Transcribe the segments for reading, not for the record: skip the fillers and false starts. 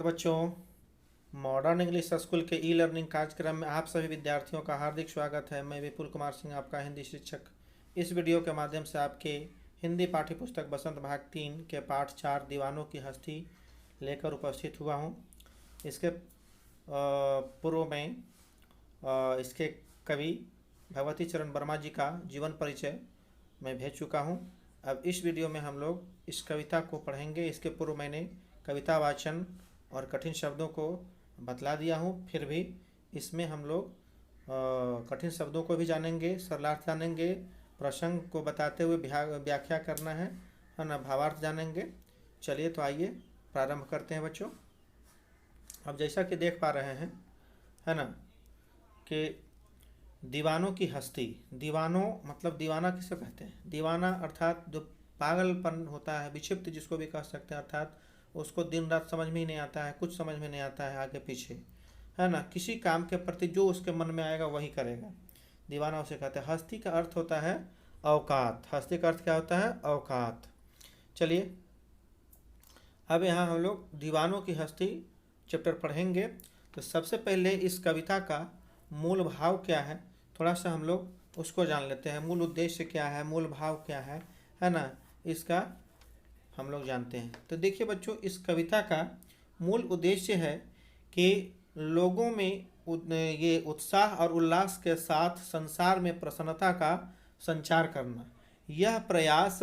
बच्चों, modern English school के e learning कार्यक्रम में आप सभी विद्यार्थियों का हार्दिक स्वागत है। मैं विपुल कुमार सिंह, आपका हिंदी शिक्षक। इस वीडियो के माध्यम से आपके हिंदी पाठ्य पुस्तक बसंत भाग 3 के पाठ 4 दीवानों की हस्ती लेकर उपस्थित हुआ हूँ। इसके पूर्व में इसके कवि भगवती चरण वर्मा जी का जीवन परिचय मैं भेज चुका हूँ। अब इस वीडियो में हम लोग इस कविता को पढ़ेंगे। इसके पूर्व मैंने कविता वाचन और कठिन शब्दों को बतला दिया हूँ। फिर भी इसमें हम लोग कठिन शब्दों को भी जानेंगे, सरलार्थ जानेंगे, प्रसंग को बताते हुए व्याख्या करना है ना, भावार्थ जानेंगे। चलिए तो आइए प्रारंभ करते हैं बच्चों। अब जैसा कि देख पा रहे हैं, है ना, कि दीवानों की हस्ती। दीवानों मतलब दीवाना किसे कहते हैं? दीवाना अर्थात जो पागलपन होता है, विक्षिप्त जिसको भी कह सकते हैं, अर्थात उसको दिन रात समझ में ही नहीं आता है, कुछ समझ में नहीं आता है आगे पीछे, है ना। किसी काम के प्रति जो उसके मन में आएगा वही करेगा, दीवाना उसे कहते हैं। हस्ती का अर्थ होता है औकात। हस्ती का अर्थ क्या होता है? औकात। चलिए अब यहाँ हम लोग दीवानों की हस्ती चैप्टर पढ़ेंगे। तो सबसे पहले इस कविता का मूल भाव क्या है, थोड़ा सा हम लोग उसको जान लेते हैं। मूल उद्देश्य क्या है, मूल भाव क्या है ना, इसका हम लोग जानते हैं। तो देखिए बच्चों, इस कविता का मूल उद्देश्य है कि लोगों में ये उत्साह और उल्लास के साथ संसार में प्रसन्नता का संचार करना। यह प्रयास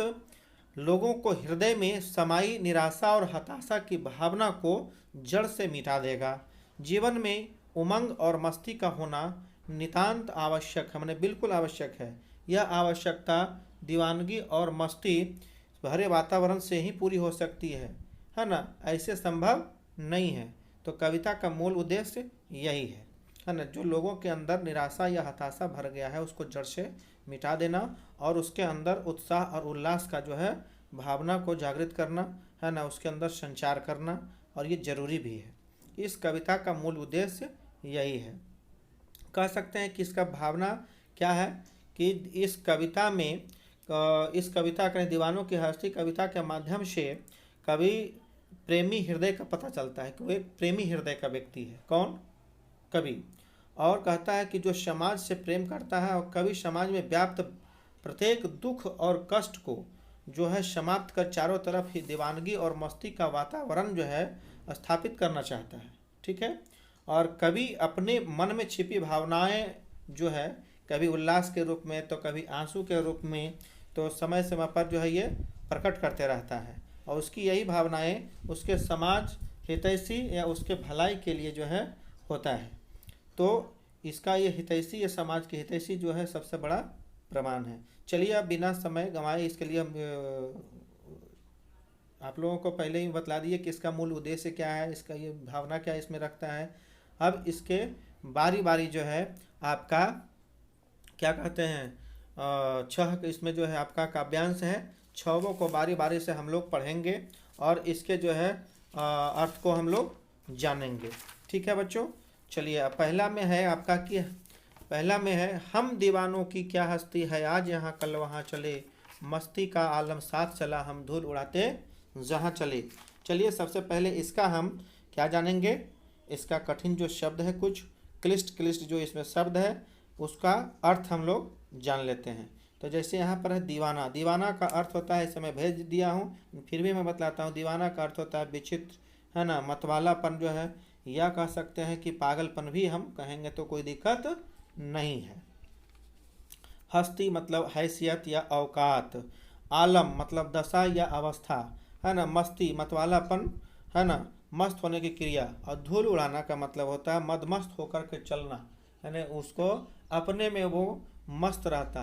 लोगों को हृदय में समाई निराशा और हताशा की भावना को जड़ से मिटा देगा। जीवन में उमंग और मस्ती का होना नितांत आवश्यक है, माने बिल्कुल आवश्यक है। यह आवश्यकता दीवानगी और मस्ती भरे वातावरण से ही पूरी हो सकती है ना, ऐसे संभव नहीं है। तो कविता का मूल उद्देश्य यही है ना, जो लोगों के अंदर निराशा या हताशा भर गया है उसको जड़ से मिटा देना और उसके अंदर उत्साह और उल्लास का जो है भावना को जागृत करना, है ना, उसके अंदर संचार करना, और ये जरूरी भी है। इस कविता का मूल उद्देश्य यही है। कह सकते हैं कि इसका भावना क्या है कि इस कविता में इस कविता के दीवानों की हस्ती कविता के माध्यम से कवि प्रेमी हृदय का पता चलता है कि वो एक प्रेमी हृदय का व्यक्ति है। कौन? कवि। और कहता है कि जो समाज से प्रेम करता है, और कवि समाज में व्याप्त प्रत्येक दुख और कष्ट को जो है समाप्त कर चारों तरफ ही दीवानगी और मस्ती का वातावरण जो है स्थापित करना चाहता है। ठीक है। और कवि अपने मन में छिपी भावनाएं जो है कभी उल्लास के रूप में तो कभी आंसू के रूप में तो समय समय पर जो है ये प्रकट करते रहता है, और उसकी यही भावनाएं उसके समाज हितैषी या उसके भलाई के लिए जो है होता है। तो इसका ये हितैषी, ये समाज के हितैषी जो है सबसे बड़ा प्रमाण है। चलिए अब बिना समय गंवाए इसके लिए हम आप लोगों को पहले ही बतला दिए कि इसका मूल उद्देश्य क्या है, इसका ये भावना क्या इसमें रखता है। अब इसके बारी बारी जो है आपका क्या कहते हैं, 6 इसमें जो है आपका काव्यांश है। 6 को बारी बारी से हम लोग पढ़ेंगे और इसके जो है अर्थ को हम लोग जानेंगे। ठीक है बच्चों। चलिए अब पहला में है आपका कि पहला में है, हम दीवानों की क्या हस्ती है, आज यहाँ कल वहाँ चले, मस्ती का आलम साथ चला, हम धूल उड़ाते जहाँ चले। चलिए सबसे पहले इसका हम क्या जानेंगे, इसका कठिन जो शब्द है, कुछ क्लिष्ट जो इसमें शब्द है उसका अर्थ हम लोग जान लेते हैं। तो जैसे यहाँ पर है दीवाना। दीवाना का अर्थ होता है, इसे मैं भेज दिया हूँ फिर भी मैं बतलाता हूँ। दीवाना का अर्थ होता है विचित्र, है ना, मतवालापन जो है, या कह सकते हैं कि पागलपन भी हम कहेंगे तो कोई दिक्कत नहीं है। हस्ती मतलब हैसियत या औकात। आलम मतलब दशा या अवस्था, है ना। मस्ती मतवालापन, है ना, मस्त होने की क्रिया। और धूल उड़ाना का मतलब होता है मदमस्त होकर के चलना, यानी उसको अपने में वो मस्त रहता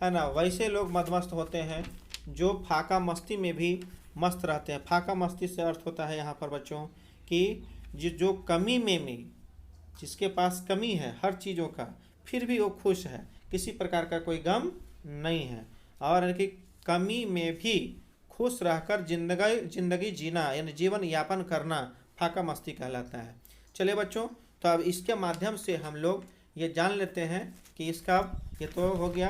है ना। वैसे लोग मदमस्त होते हैं जो फाका मस्ती में भी मस्त रहते हैं। फाका मस्ती से अर्थ होता है यहाँ पर बच्चों कि जो कमी में भी, जिसके पास कमी है हर चीज़ों का, फिर भी वो खुश है, किसी प्रकार का कोई गम नहीं है, और कि कमी में भी खुश रहकर जिंदगी जीना यानी जीवन यापन करना फाका मस्ती कहलाता है। चलिए बच्चों, तो अब इसके माध्यम से हम लोग ये जान लेते हैं कि इसका ये तो हो गया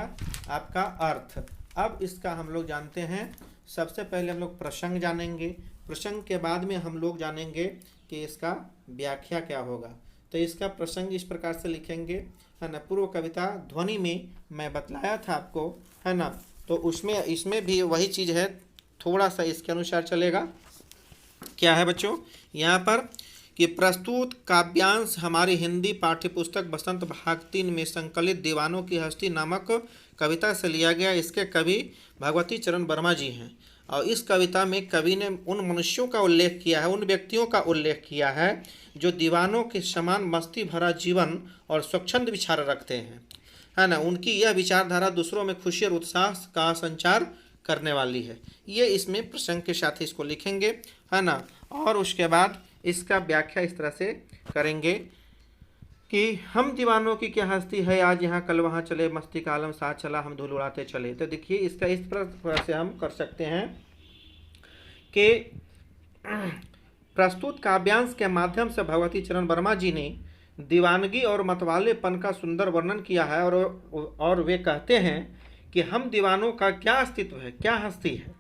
आपका अर्थ। अब इसका हम लोग जानते हैं, सबसे पहले हम लोग प्रसंग जानेंगे। प्रसंग के बाद में हम लोग जानेंगे कि इसका व्याख्या क्या होगा। तो इसका प्रसंग इस प्रकार से लिखेंगे, है ना। पूर्व कविता ध्वनि में मैं बतलाया था आपको, है ना। तो उसमें इसमें भी वही चीज़ है, थोड़ा सा इसके अनुसार चलेगा। क्या है बच्चों यहाँ पर कि प्रस्तुत काव्यांश हमारी हिंदी पाठ्यपुस्तक बसंत भाग 3 में संकलित दीवानों की हस्ती नामक कविता से लिया गया। इसके कवि भगवती चरण वर्मा जी हैं और इस कविता में कवि ने उन मनुष्यों का उल्लेख किया है, उन व्यक्तियों का उल्लेख किया है जो दीवानों के समान मस्ती भरा जीवन और स्वच्छंद विचार रखते हैं, है ना। उनकी यह विचारधारा दूसरों में खुशी और उत्साह का संचार करने वाली है। ये इसमें प्रसंग के साथ इसको लिखेंगे, है ना। और उसके बाद इसका व्याख्या इस तरह से करेंगे कि हम दीवानों की क्या हस्ती है, आज यहाँ कल वहाँ चले, मस्ती का आलम साथ चला, हम धूल उड़ाते चले। तो देखिए इसका इस तरह से हम कर सकते हैं कि प्रस्तुत काव्यांश के माध्यम से भगवती चरण वर्मा जी ने दीवानगी और मतवालेपन का सुंदर वर्णन किया है और वे कहते हैं कि हम दीवानों का क्या अस्तित्व है, क्या हस्ती है,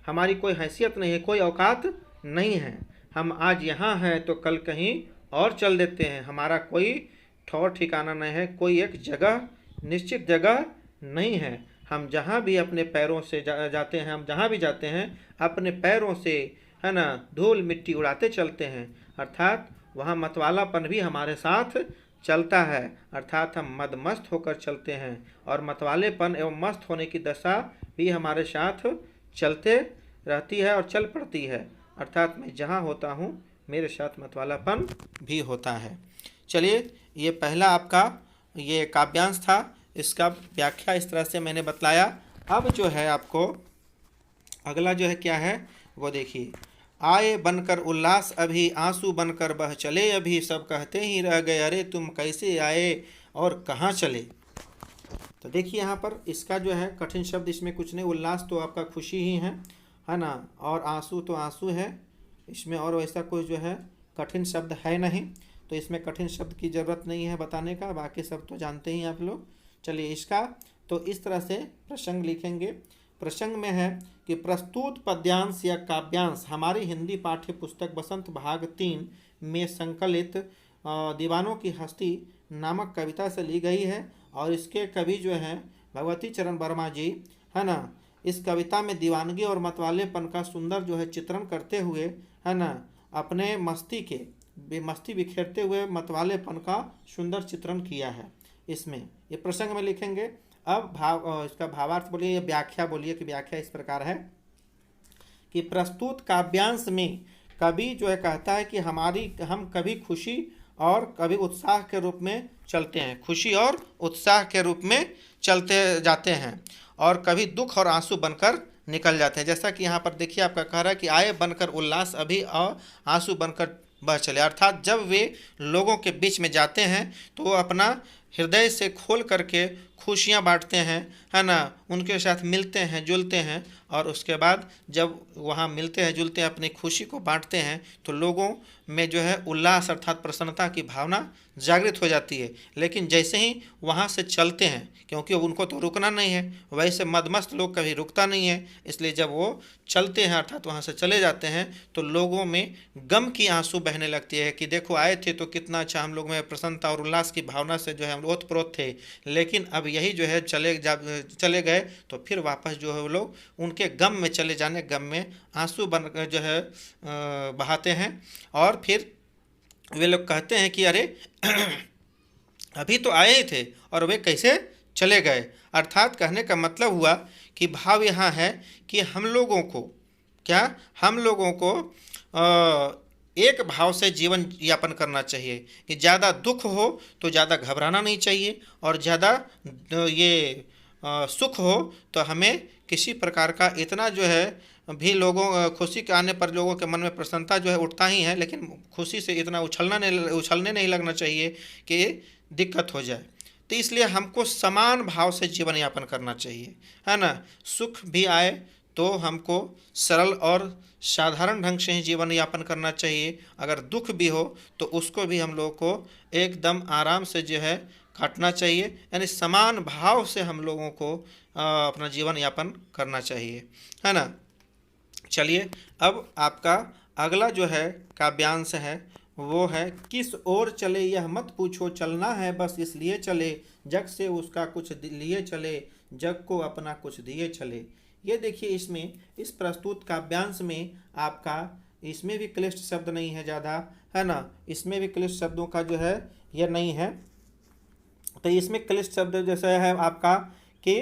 हमारी कोई हैसियत नहीं है, कोई औकात नहीं है। हम आज यहाँ हैं तो कल कहीं और चल देते हैं, हमारा कोई ठौर ठिकाना नहीं है, कोई एक जगह निश्चित जगह नहीं है। हम जहाँ भी अपने पैरों से जाते हैं, हम जहाँ भी जाते हैं अपने पैरों से, है ना, धूल मिट्टी उड़ाते चलते हैं। अर्थात वहाँ मतवालापन भी हमारे साथ चलता है, अर्थात हम मदमस्त होकर चलते हैं और मतवालेपन एवं मस्त होने की दशा भी हमारे साथ चलते रहती है और चल पड़ती है। अर्थात मैं जहाँ होता हूँ मेरे साथ मतवालापन भी होता है। चलिए ये पहला आपका ये काव्यांश था, इसका व्याख्या इस तरह से मैंने बतलाया। अब जो है आपको अगला जो है क्या है वो देखिए। आए बनकर उल्लास अभी, आंसू बनकर बह चले अभी, सब कहते ही रह गए अरे तुम कैसे आए और कहाँ चले। तो देखिए यहाँ पर इसका जो है कठिन शब्द इसमें कुछ नहीं, उल्लास तो आपका खुशी ही है ना, और आंसू तो आंसू है इसमें, और वैसा कोई जो है कठिन शब्द है नहीं, तो इसमें कठिन शब्द की ज़रूरत नहीं है बताने का, बाकी सब तो जानते ही आप लोग। चलिए इसका तो इस तरह से प्रसंग लिखेंगे। प्रसंग में है कि प्रस्तुत पद्यांश या काव्यांश हमारी हिंदी पाठ्य पुस्तक बसंत भाग 3 में संकलित दीवानों की हस्ती नामक कविता से ली गई है और इसके कवि जो हैं भगवती चरण वर्मा जी, है ना। इस कविता में दीवानगी और मतवालेपन का सुंदर जो है चित्रण करते हुए, है ना, अपने मस्ती बिखेरते हुए मतवालेपन का सुंदर चित्रण किया है। इसमें ये प्रसंग में लिखेंगे। अब इसका भावार्थ बोलिए या व्याख्या बोलिए कि व्याख्या इस प्रकार है कि प्रस्तुत काव्यांश में कवि जो है कहता है कि हम कभी खुशी और कभी उत्साह के रूप में चलते हैं, खुशी और उत्साह के रूप में चलते जाते हैं और कभी दुख और आंसू बनकर निकल जाते हैं। जैसा कि यहाँ पर देखिए आपका कह रहा है कि आए बनकर उल्लास अभी और आंसू बनकर बह चले, अर्थात जब वे लोगों के बीच में जाते हैं तो वो अपना हृदय से खोल करके खुशियाँ बांटते हैं, है ना, उनके साथ मिलते हैं जुलते हैं और उसके बाद जब वहाँ मिलते हैं जुलते हैं अपनी खुशी को बांटते हैं तो लोगों में जो है उल्लास अर्थात प्रसन्नता की भावना जागृत हो जाती है। लेकिन जैसे ही वहाँ से चलते हैं, क्योंकि उनको तो रुकना नहीं है, वैसे मदमस्त लोग कभी रुकता नहीं है, इसलिए जब वो चलते हैं अर्थात वहाँ से चले जाते हैं तो लोगों में गम की आंसू बहने लगती है कि देखो आए थे तो कितना अच्छा, हम लोग में प्रसन्नता और उल्लास की भावना से जो है हम ओतप्रोत थे, लेकिन अब यही जो है चले गए तो फिर वापस जो है वो लोग उनके गम में चले जाने, गम में आंसू बन जो है बहाते हैं और फिर वे लोग कहते हैं कि अरे अभी तो आए ही थे और वे कैसे चले गए। अर्थात कहने का मतलब हुआ कि भाव यहाँ है कि हम लोगों को एक भाव से जीवन यापन करना चाहिए कि ज़्यादा दुख हो तो ज़्यादा घबराना नहीं चाहिए और ज़्यादा ये सुख हो तो हमें किसी प्रकार का इतना जो है भी लोगों खुशी के आने पर लोगों के मन में प्रसन्नता जो है उठता ही है, लेकिन खुशी से इतना उछलने नहीं लगना चाहिए कि दिक्कत हो जाए। तो इसलिए हमको समान भाव से जीवन यापन करना चाहिए, है ना। सुख भी आए तो हमको सरल और साधारण ढंग से ही जीवन यापन करना चाहिए, अगर दुख भी हो तो उसको भी हम लोग को एकदम आराम से जो है काटना चाहिए, यानी समान भाव से हम लोगों को अपना जीवन यापन करना चाहिए, है ना। चलिए अब आपका अगला जो है काव्यांश है वो है, किस ओर चले यह मत पूछो, चलना है बस इसलिए चले, जग से उसका कुछ लिए चले, जग को अपना कुछ दिए चले। ये देखिए, इसमें इस प्रस्तुत काव्यांश में आपका, इसमें भी क्लिष्ट शब्द नहीं है ज़्यादा, है ना, इसमें भी क्लिष्ट शब्दों का जो है ये नहीं है। तो इसमें क्लिष्ट शब्द जैसे है आपका कि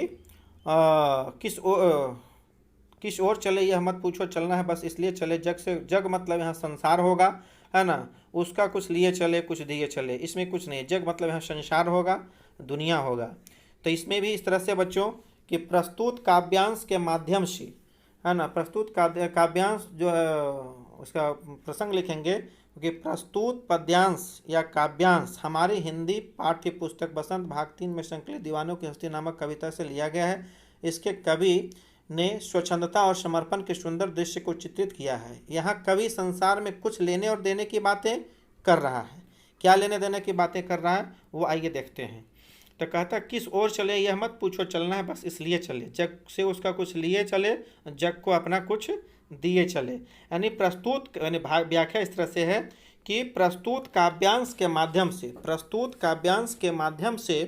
किस ओर चले यह मत पूछो, चलना है बस इसलिए चले, जग से, जग मतलब यहाँ संसार होगा, है ना, उसका कुछ लिए चले कुछ दिए चले, इसमें कुछ नहीं, जग मतलब यहाँ संसार होगा, दुनिया होगा। तो इसमें भी इस तरह से बच्चों कि प्रस्तुत काव्यांश के माध्यम से, है ना, प्रस्तुत काव्यांश जो है उसका प्रसंग लिखेंगे, क्योंकि प्रस्तुत पद्यांश या काव्यांश हमारी हिंदी पाठ्य पुस्तक बसंत भाग 3 में संकलित दीवानों की हस्ती नामक कविता से लिया गया है। इसके कवि ने स्वच्छंदता और समर्पण के सुंदर दृश्य को चित्रित किया है। यहाँ कवि संसार में कुछ लेने और देने की बातें कर रहा है। क्या लेने देने की बातें कर रहा है वो आइए देखते हैं। तो कहता किस ओर चले यह मत पूछो, चलना है बस इसलिए चले, जग से उसका कुछ लिए चले, जग को अपना कुछ दिए चले। यानी प्रस्तुत, यानी व्याख्या इस तरह से है कि प्रस्तुत काव्यांश के माध्यम से, प्रस्तुत काव्यांश के माध्यम से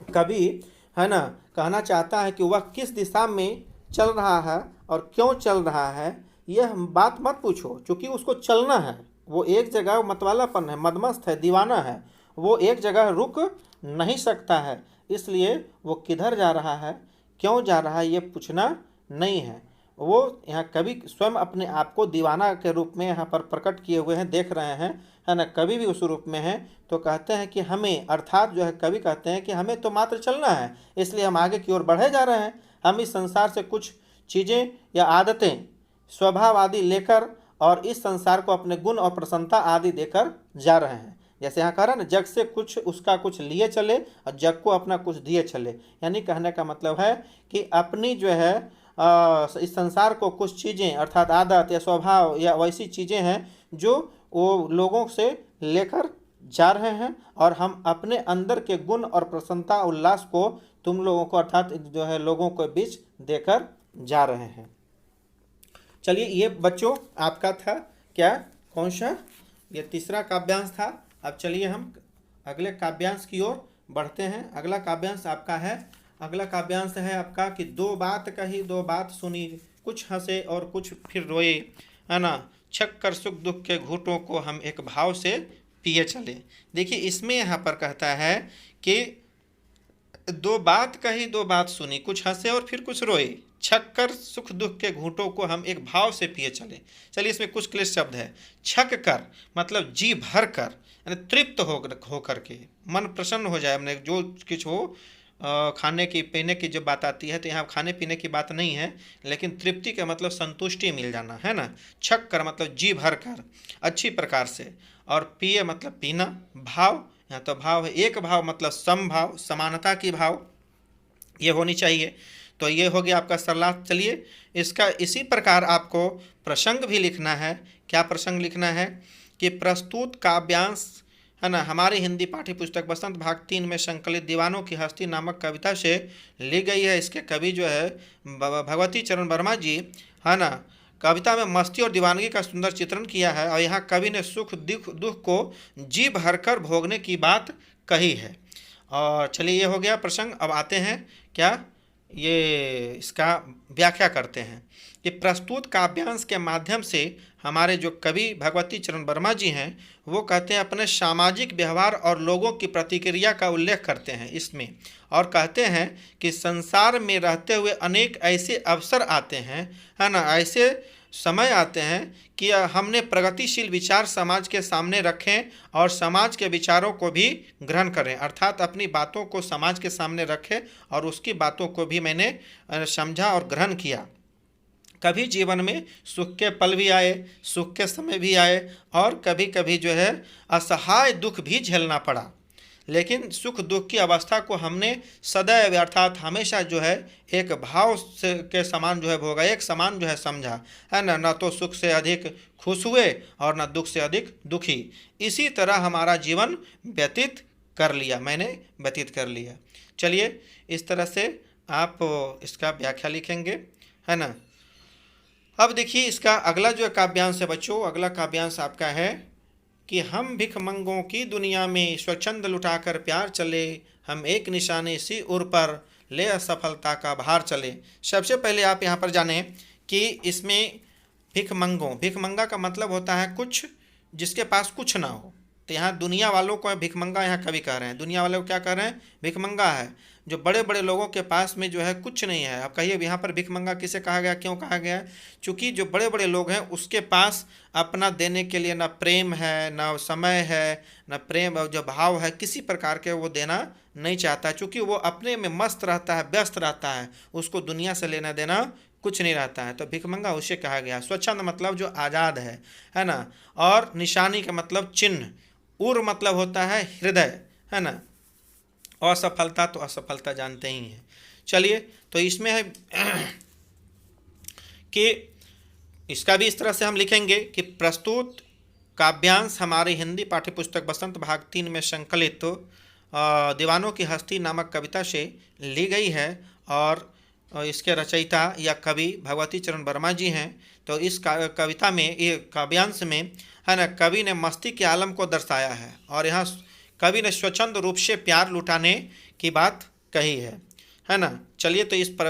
कवि, है ना, कहना चाहता है कि वह किस दिशा में चल रहा है और क्यों चल रहा है यह बात मत पूछो, क्योंकि उसको चलना है, वो एक जगह मतवालापन है, मदमस्त है, दीवाना है, वो एक जगह रुक नहीं सकता है, इसलिए वो किधर जा रहा है, क्यों जा रहा है, ये पूछना नहीं है। वो यहाँ कवि स्वयं अपने आप को दीवाना के रूप में यहाँ पर प्रकट किए हुए हैं, देख रहे हैं, है ना, कवि भी उस रूप में है। तो कहते हैं कि हमें, अर्थात जो है कवि कहते हैं कि हमें तो मात्र चलना है, इसलिए हम आगे की ओर बढ़े जा रहे हैं। हम इस संसार से कुछ चीज़ें या आदतें, स्वभाव आदि लेकर और इस संसार को अपने गुण और प्रसन्नता आदि देकर जा रहे हैं। जैसे यहाँ कह रहा है ना, जग से कुछ उसका कुछ लिए चले और जग को अपना कुछ दिए चले। यानी कहने का मतलब है कि अपनी जो है इस संसार को कुछ चीज़ें अर्थात आदत या स्वभाव या वैसी चीज़ें हैं जो वो लोगों से लेकर जा रहे हैं, और हम अपने अंदर के गुण और प्रसन्नता उल्लास को तुम लोगों को अर्थात जो है लोगों के बीच देकर जा रहे हैं। चलिए, ये बच्चों आपका था क्या, कौन सा, ये तीसरा काव्यांश था। अब चलिए हम अगले काव्यांश की ओर बढ़ते हैं। अगला काव्यांश आपका है, अगला काव्यांश है आपका कि दो बात कही दो बात सुनी, कुछ हंसे और कुछ फिर रोए, है ना, छक कर सुख दुख के घूंटों को हम एक भाव से पिए चले। देखिए, इसमें यहाँ पर कहता है कि दो बात कही दो बात सुनी, कुछ हंसे और फिर कुछ रोए, छक कर सुख दुख के घूंटों को हम एक भाव से पिए चले। चलिए, इसमें कुछ क्लिष्ट शब्द है। छक कर मतलब जी भर कर, यानी तृप्त हो करके, मन प्रसन्न हो जाए, हमने जो कुछ हो, खाने की पीने की जब बात आती है तो यहाँ खाने पीने की बात नहीं है, लेकिन तृप्ति का मतलब संतुष्टि मिल जाना, है ना। छक कर मतलब जी भर कर, अच्छी प्रकार से, और पिए मतलब पीना, भाव, यहाँ तो भाव है, एक भाव मतलब समभाव, समानता की भाव ये होनी चाहिए। तो ये हो गया आपका सरलार्थ। चलिए, इसका इसी प्रकार आपको प्रसंग भी लिखना है। क्या प्रसंग लिखना है कि प्रस्तुत काव्यांश, है ना, हमारी हिंदी पाठ्य पुस्तक बसंत भाग 3 में संकलित दीवानों की हस्ती नामक कविता से ली गई है। इसके कवि जो है भगवती चरण वर्मा जी, है ना, कविता में मस्ती और दीवानगी का सुंदर चित्रण किया है, और यहाँ कवि ने सुख दुख को जी भरकर भोगने की बात कही है। और चलिए, ये हो गया प्रसंग। अब आते हैं क्या, ये इसका व्याख्या करते हैं कि प्रस्तुत काव्यांश के माध्यम से हमारे जो कवि भगवती चरण वर्मा जी हैं वो कहते हैं अपने सामाजिक व्यवहार और लोगों की प्रतिक्रिया का उल्लेख करते हैं इसमें, और कहते हैं कि संसार में रहते हुए अनेक ऐसे अवसर आते हैं, है ना, ऐसे समय आते हैं कि हमने प्रगतिशील विचार समाज के सामने रखें और समाज के विचारों को भी ग्रहण करें, अर्थात अपनी बातों को समाज के सामने रखें और उसकी बातों को भी मैंने समझा और ग्रहण किया। कभी जीवन में सुख के पल भी आए, सुख के समय भी आए, और कभी कभी जो है असहाय दुख भी झेलना पड़ा, लेकिन सुख दुख की अवस्था को हमने सदैव अर्थात हमेशा जो है एक भाव से के समान जो है भोगा, एक समान जो है समझा, है ना, न तो सुख से अधिक खुश हुए और न दुख से अधिक दुखी। इसी तरह हमारा जीवन व्यतीत कर लिया, मैंने व्यतीत कर लिया। चलिए, इस तरह से आप इसका व्याख्या लिखेंगे, है ना। अब देखिए इसका अगला जो काव्यांश है बच्चों, अगला काव्यांश आपका है कि हम भिखमंगों की दुनिया में स्वच्छंद लुटाकर प्यार चले, हम एक निशाने सी उर पर ले असफलता का भार चले। सबसे पहले आप यहाँ पर जानें कि इसमें भिखमंगों, भिखमंगा का मतलब होता है कुछ जिसके पास कुछ ना हो। तो यहाँ दुनिया वालों को भिखमंगा यहाँ कवि कह रहे हैं, दुनिया वालों को क्या कह रहे हैं, भिखमंगा है। जो बड़े बड़े लोगों के पास में जो है कुछ नहीं है। आप कहिए यहाँ पर भिखमंगा किसे कहा गया, क्यों कहा गया? चूँकि जो बड़े बड़े लोग हैं उसके पास अपना देने के लिए ना प्रेम है, ना समय है, ना प्रेम और जो भाव है किसी प्रकार के वो देना नहीं चाहता, चूँकि वो अपने में मस्त रहता है, व्यस्त रहता है, उसको दुनिया से लेना देना कुछ नहीं रहता है। तो भिखमंगा उसे कहा गया। स्वच्छंद मतलब जो आज़ाद है ना। और निशानी का मतलब चिन्ह, उर मतलब होता है हृदय, है ना। असफलता तो असफलता जानते ही हैं। चलिए तो इसमें है कि इसका भी इस तरह से हम लिखेंगे कि प्रस्तुत काव्यांश हमारी हिंदी पाठ्यपुस्तक बसंत भाग 3 में संकलित दीवानों की हस्ती नामक कविता से ली गई है और इसके रचयिता या कवि भगवती चरण वर्मा जी हैं। तो इस कविता में, ये काव्यांश में है ना, कवि ने मस्ती के आलम को दर्शाया है और यहाँ कवि ने स्वच्छंद रूप से प्यार लुटाने की बात कही है ना। चलिए तो इस पर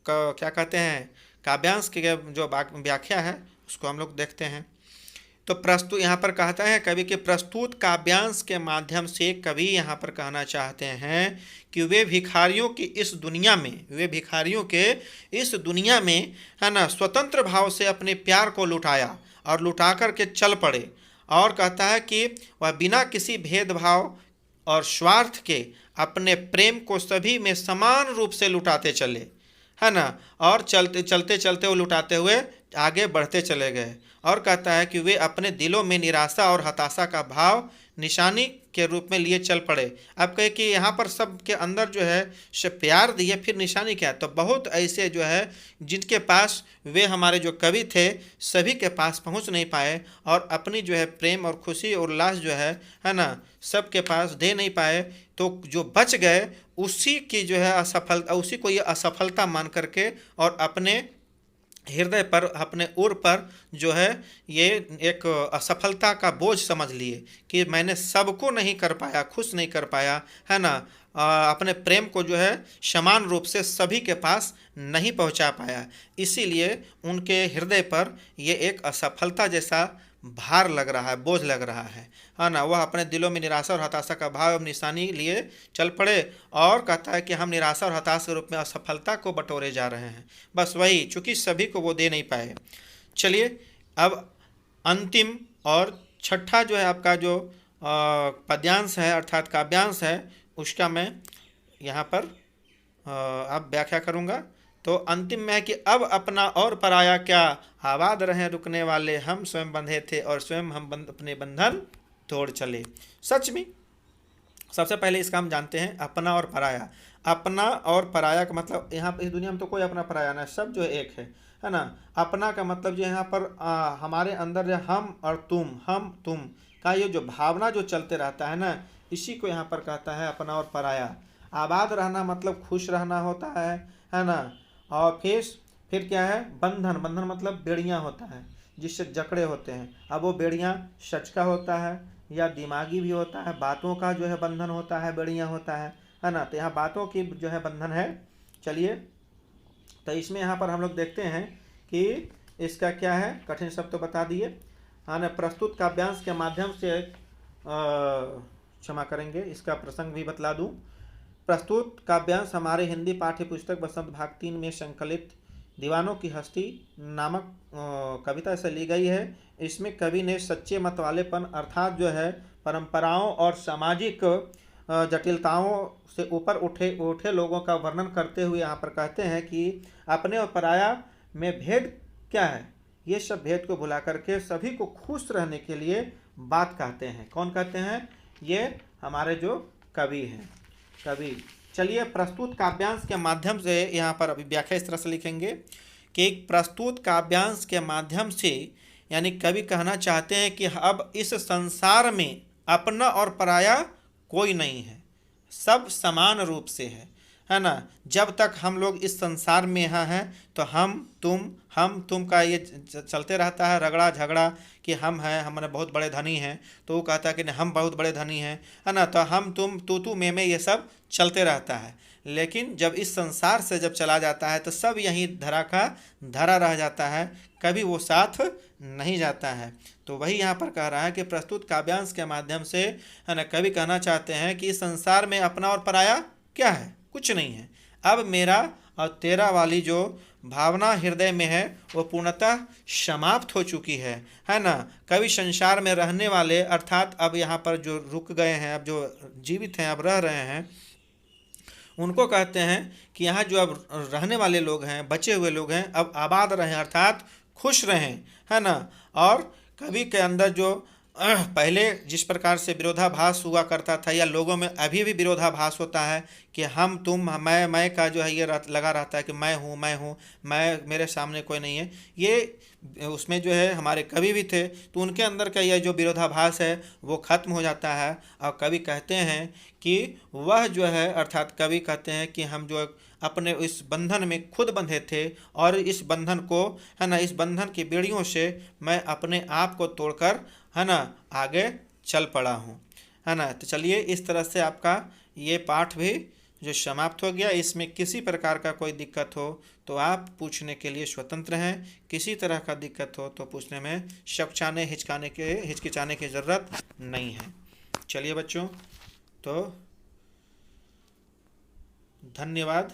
क्या कहते हैं काव्यांश की जो व्याख्या है उसको हम लोग देखते हैं। तो प्रस्तुत यहाँ पर कहता है कवि के प्रस्तुत काव्यांश के माध्यम से कवि यहाँ पर कहना चाहते हैं कि वे भिखारियों की इस दुनिया में, वे भिखारियों के इस दुनिया में है ना स्वतंत्र भाव से अपने प्यार को लुटाया और लुटा कर के चल पड़े। और कहता है कि वह बिना किसी भेदभाव और स्वार्थ के अपने प्रेम को सभी में समान रूप से लुटाते चले, है ना। और चलते चलते वो लुटाते हुए आगे बढ़ते चले गए। और कहता है कि वे अपने दिलों में निराशा और हताशा का भाव निशानी के रूप में लिए चल पड़े। अब कहे कि यहाँ पर सबके अंदर जो है से प्यार दिए, फिर निशानी क्या? तो बहुत ऐसे जो है जिनके पास वे हमारे जो कवि थे सभी के पास पहुँच नहीं पाए और अपनी जो है प्रेम और खुशी और उल्लास जो है ना, सबके पास दे नहीं पाए। तो जो बच गए उसी की जो है असफलता, उसी को ये असफलता मान करके और अपने हृदय पर, अपने उर पर जो है ये एक असफलता का बोझ समझ लिए कि मैंने सबको नहीं कर पाया, खुश नहीं कर पाया, है ना। अपने प्रेम को जो है समान रूप से सभी के पास नहीं पहुंचा पाया, इसीलिए उनके हृदय पर ये एक असफलता जैसा भार लग रहा है, बोझ लग रहा है ना। वह अपने दिलों में निराशा और हताशा का भाव अब निशानी लिए चल पड़े और कहता है कि हम निराशा और हताशा के रूप में असफलता को बटोरे जा रहे हैं। बस वही, चूँकि सभी को वो दे नहीं पाए। चलिए अब अंतिम और छठा जो है आपका जो पद्यांश है अर्थात काव्यांश है उसका मैं यहाँ पर अब व्याख्या करूँगा। तो अंतिम में है कि अब अपना और पराया क्या, आबाद रहे रुकने वाले, हम स्वयं बंधे थे और स्वयं हम अपने बंधन तोड़ चले। सच में सबसे पहले इसका हम जानते हैं अपना और पराया। अपना और पराया का मतलब यहाँ पर इस दुनिया में तो कोई अपना पराया ना, सब जो एक है ना। अपना का मतलब जो यहाँ पर हमारे अंदर जो हम और हम तुम का ये जो भावना जो चलते रहता है ना, इसी को यहाँ पर कहता है अपना और पराया। आबाद रहना मतलब खुश रहना होता है ना। और फिर क्या है, बंधन, बंधन मतलब बेड़ियाँ होता है जिससे जकड़े होते हैं। अब वो बेड़ियाँ सच का होता है या दिमागी भी होता है, बातों का जो है बंधन होता है, बेड़ियाँ होता है ना। तो यहाँ बातों की जो है बंधन है। चलिए तो इसमें यहाँ पर हम लोग देखते हैं कि इसका क्या है, कठिन शब्द तो बता दिए, हाँ ना। प्रस्तुत काव्यांश के माध्यम से क्षमा करेंगे, इसका प्रसंग भी बतला दूँ। प्रस्तुत काव्यांश हमारे हिंदी पाठ्य पुस्तक बसंत भाग 3 में संकलित दीवानों की हस्ती नामक कविता से ली गई है। इसमें कवि ने सच्चे मत वालेपन अर्थात जो है परंपराओं और सामाजिक जटिलताओं से ऊपर उठे लोगों का वर्णन करते हुए यहाँ पर कहते हैं कि अपने और पराया में भेद क्या है, ये सब भेद को भुला करके सभी को खुश रहने के लिए बात कहते हैं। कौन कहते हैं? ये हमारे जो कवि हैं, कवि। चलिए प्रस्तुत काव्यांश के माध्यम से यहाँ पर अभी व्याख्या इस तरह से लिखेंगे कि प्रस्तुत काव्यांश के माध्यम से यानी कवि कहना चाहते हैं कि अब इस संसार में अपना और पराया कोई नहीं है, सब समान रूप से है है ना। जब तक हम लोग इस संसार में यहाँ हैं तो हम तुम का ये चलते रहता है, रगड़ा झगड़ा कि हम हैं, हमारे बहुत बड़े धनी हैं, तो वो कहता है कि नहीं हम बहुत बड़े धनी हैं, है ना। तो हम तुम तू मैं ये सब चलते रहता है। लेकिन जब इस संसार से जब चला जाता है तो सब यहीं धरा का धरा रह जाता है, कभी वो साथ नहीं जाता है। तो वही यहाँ पर कह रहा है कि प्रस्तुत काव्यांश के माध्यम से, है ना, कवि कहना चाहते हैं कि इस संसार में अपना और पराया क्या है, कुछ नहीं है। अब मेरा और तेरा वाली जो भावना हृदय में है वो पूर्णतः समाप्त हो चुकी है ना। कवि संसार में रहने वाले अर्थात अब यहाँ पर जो रुक गए हैं, अब जो जीवित हैं, अब रह रहे हैं, उनको कहते हैं कि यहाँ जो अब रहने वाले लोग हैं, बचे हुए लोग हैं, अब आबाद रहें अर्थात खुश रहें, है ना। और कवि के अंदर जो पहले जिस प्रकार से विरोधाभास हुआ करता था, या लोगों में अभी भी विरोधाभास होता है कि हम तुम मैं का जो है ये लगा रहता है कि मैं हूँ, मैं मेरे सामने कोई नहीं है, ये उसमें जो है हमारे कवि भी थे, तो उनके अंदर का यह जो विरोधाभास है वो खत्म हो जाता है। और कवि कहते हैं कि वह जो है, अर्थात कवि कहते हैं कि हम जो अपने इस बंधन में खुद बंधे थे और इस बंधन को, है ना, इस बंधन की बेड़ियों से मैं अपने आप को तोड़कर, है ना, आगे चल पड़ा हूँ, है ना। तो चलिए, इस तरह से आपका ये पाठ भी जो समाप्त हो गया। इसमें किसी प्रकार का कोई दिक्कत हो तो आप पूछने के लिए स्वतंत्र हैं, किसी तरह का दिक्कत हो तो पूछने में हिचकिचाने की ज़रूरत नहीं है। चलिए बच्चों, तो धन्यवाद।